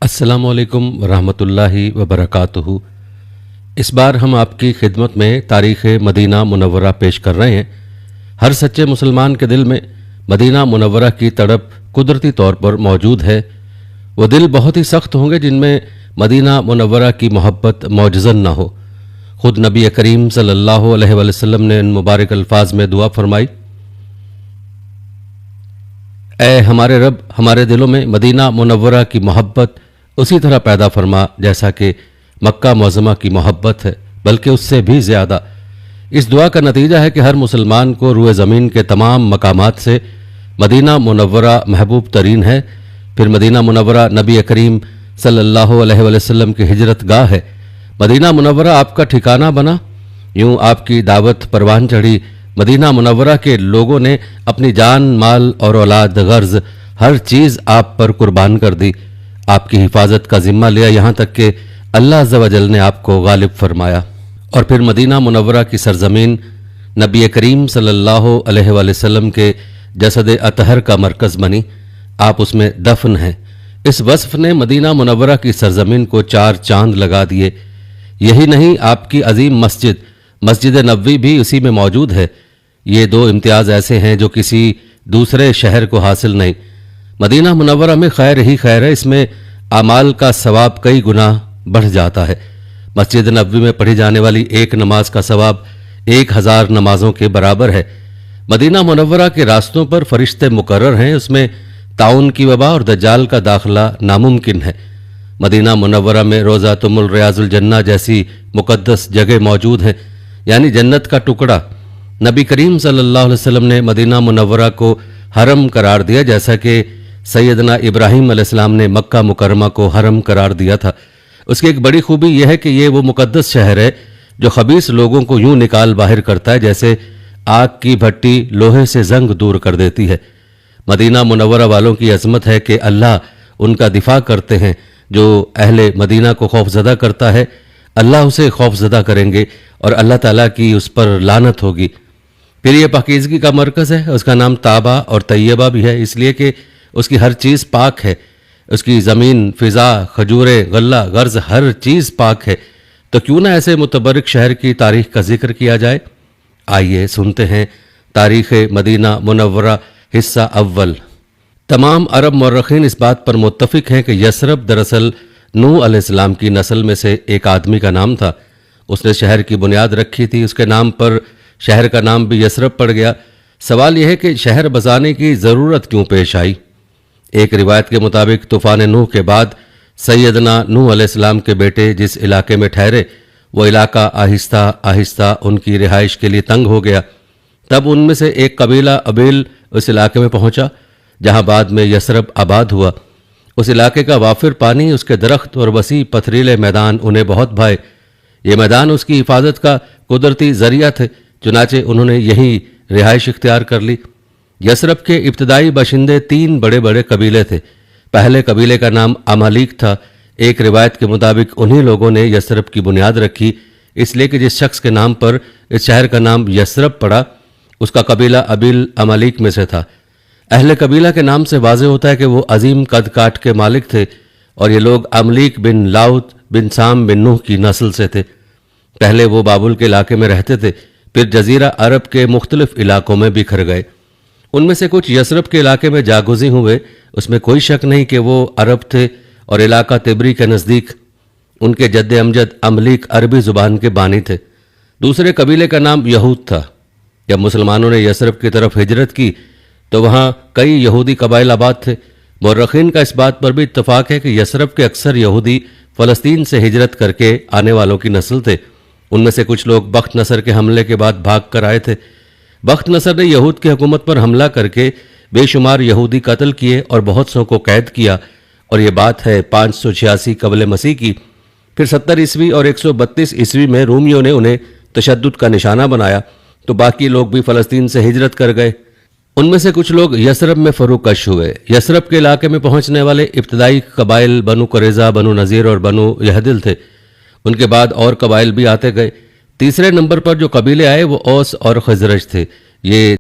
अस्सलाम वालेकुम वरहमतुल्लाहि वबरकातुहू। इस बार हम आपकी खिदमत में तारीख़ मदीना मुनव्वरा पेश कर रहे हैं। हर सच्चे मुसलमान के दिल में मदीना मुनव्वरा की तड़प कुदरती तौर पर मौजूद है। वो दिल बहुत ही सख्त होंगे जिनमें मदीना मुनव्वरा की मोहब्बत मौजज़न ना हो। खुद नबी करीम सल्लल्लाहु अलैहि वसल्लम ने इन मुबारक अल्फाज में दुआ फरमाई, ऐ हमारे रब, हमारे दिलों में मदीना मुनव्वरा की मोहब्बत उसी तरह पैदा फरमा जैसा कि मक्का मुअज़्ज़मा की मोहब्बत है, बल्कि उससे भी ज़्यादा। इस दुआ का नतीजा है कि हर मुसलमान को रूए ज़मीन के तमाम मकामात से मदीना मुनव्वरा महबूब तरीन है। फिर मदीना मुनव्वरा नबी करीम सल्लल्लाहु अलैहि वसल्लम की हिजरत गाह है। मदीना मुनव्वरा आपका ठिकाना बना। यूं आपकी दावत परवान चढ़ी। मदीना मुनव्वरा के लोगों ने अपनी जान, माल और औलाद गर्ज हर चीज़ आप पर कुर्बान कर दी। आपकी हिफाजत का जिम्मा लिया, यहाँ तक कि अल्लाह अज़्ज़ व जल ने आपको गालिब फरमाया। और फिर मदीना मुनव्वरा की सरजमीन नबी करीम सल्लल्लाहु अलैहि वसल्लम के जसद अतहर का मरकज़ बनी। आप उसमें दफन हैं। इस वस्फ ने मदीना मुनव्वरा की सरजमीन को चार चांद लगा दिए। यही नहीं, आपकी अजीम मस्जिद नबवी भी उसी में मौजूद है। ये दो इम्तियाज़ ऐसे हैं जो किसी दूसरे शहर को हासिल नहीं। मदीना मुनव्वरा में खैर ही खैर है। इसमें आमाल का सवाब कई गुना बढ़ जाता है। मस्जिद नबवी में पढ़ी जाने वाली एक नमाज का सवाब 1000 नमाजों के बराबर है। मदीना मुनव्वरा के रास्तों पर फरिश्ते मुकर्रर हैं। उसमें ताउन की वबा और दज्जाल का दाखिला नामुमकिन है। मदीना मुनव्वरा में रोज़ातुल रियाजुल जन्ना जैसी मुकद्दस जगह मौजूद है, यानी जन्नत का टुकड़ा। नबी करीम सल्लल्लाहु अलैहि वसल्लम ने मदीना मुनव्वरा को हरम करार दिया, जैसा कि सैयदना इब्राहीम अलैहिस्सलाम ने मक्का मुकरमा को हरम करार दिया था। उसकी एक बड़ी खूबी यह है कि ये वो मुकद्दस शहर है जो खबीस लोगों को यूं निकाल बाहर करता है जैसे आग की भट्टी लोहे से जंग दूर कर देती है। मदीना मुनव्वरा वालों की अजमत है कि अल्लाह उनका दिफा करते हैं। जो अहले मदीना को खौफजदा करता है, अल्लाह उसे खौफजदा करेंगे और अल्लाह ताला की उस पर लानत होगी। फिर यह पाकीज़गी का मरकज़ है। उसका नाम ताबा और तैयबा भी है, इसलिए कि उसकी हर चीज़ पाक है। उसकी ज़मीन, फ़िज़ा, खजूरें, गल्ला, गर्ज हर चीज़ पाक है। तो क्यों ना ऐसे मुतबरक शहर की तारीख़ का जिक्र किया जाए। आइए सुनते हैं तारीख़ मदीना मुनव्वरा हिस्सा अव्वल। तमाम अरब मौर्रखीन इस बात पर मुत्तफ़िक हैं कि यसरब दरअसल नूह अलैहिस्सलाम की नस्ल में से एक आदमी का नाम था। उसने शहर की बुनियाद रखी थी। उसके नाम पर शहर का नाम भी यसरब पड़ गया। सवाल यह है कि शहर बसाने की ज़रूरत क्यों पेश आई। एक रिवायत के मुताबिक तूफ़ान नूह के बाद सैयदना नूह अलैहिस्सलाम के बेटे जिस इलाके में ठहरे, वो इलाका आहिस्ता आहिस्ता उनकी रिहाइश के लिए तंग हो गया। तब उनमें से एक कबीला अबील उस इलाके में पहुंचा जहां बाद में यसरब आबाद हुआ। उस इलाके का वाफिर पानी, उसके दरख्त और वसी पथरीले मैदान उन्हें बहुत भाए। ये मैदान उसकी हिफाजत का कुदरती जरिया थे, चुनाचे उन्होंने यहीं रिहाइश इख्तियार कर ली। यसरब के इब्तदाई बाशिंदे 3 बड़े बड़े कबीले थे। पहले कबीले का नाम अमालीक था। एक रिवायत के मुताबिक उन्हीं लोगों ने यसरब की बुनियाद रखी, इसलिए कि जिस शख्स के नाम पर इस शहर का नाम यसरब पड़ा उसका कबीला अबील अमालीक में से था। अहले कबीला के नाम से वाज़े होता है कि वो अजीम कद काट के मालिक थे और ये लोग अमलीक बिन लाउत बिन साम बिन नूह की नस्ल से थे। पहले वो बाबुल के इलाके में रहते थे, फिर जजीरा अरब के मुख्तलिफ इलाकों में बिखर गए। उनमें से कुछ यसरब के इलाके में जागुज़ी हुए। उसमें कोई शक नहीं कि वो अरब थे और इलाका तिब्री के नज़दीक। उनके जद्द अमजद अमलीक अरबी ज़ुबान के बानी थे। दूसरे कबीले का नाम यहूद था। जब मुसलमानों ने यसरब की तरफ हिजरत की तो वहाँ कई यहूदी कबाइल आबाद थे। मौर्रखीन का इस बात पर भी इत्तफाक है कि यसरब के अक्सर यहूदी फ़लस्तीन से हिजरत करके आने वालों की नस्ल थे। उनमें से कुछ लोग बख्त नसर के हमले के बाद भाग कर आए थे। बख्त नसर ने यहूद की हुकूमत पर हमला करके बेशुमार यहूदी कत्ल किए और बहुत सौ को कैद किया, और ये बात है 586 कबल मसीह की। फिर 70 ईस्वी और 132 ईस्वी में रूमियों ने उन्हें तशद्दुद का निशाना बनाया, तो बाकी लोग भी फ़लस्तीन से हिजरत कर गए। उनमें से कुछ लोग यसरब में फरूकश हुए। यसरब के इलाके में पहुंचने वाले इब्तदाई कबाइल बनु कुरैज़ा, बनु नज़ीर और बनु यहदिल थे। उनके बाद और कबाइल भी आते गए। तीसरे नंबर पर जो कबीले आए वो औस और खजरज थे। ये